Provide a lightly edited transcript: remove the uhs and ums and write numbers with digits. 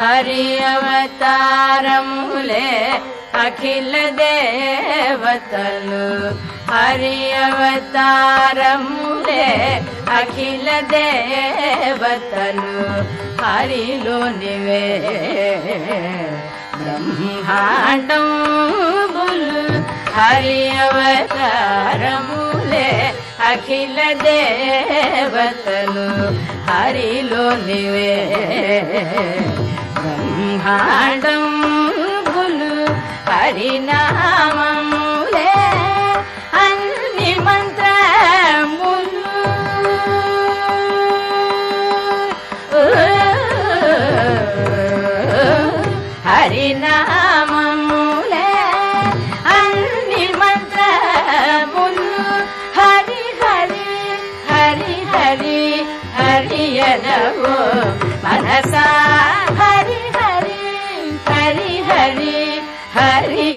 హరి అవతారములే అఖిల దేవతలు హరి అవతారములే అఖిల దేవతలు హరిలోనివే బ్రహ్మాండంబులు హరి అవతారములే అఖిల దేవతలు హరిలోనివే బ్రహ్మాండంబులు హరినామములే అన్ని మంత్రములు హరినామములే అన్ని మంత్రములు హరి హరి హరి హరి హరియనవో మనసా హరి హరి హరి హరి హరి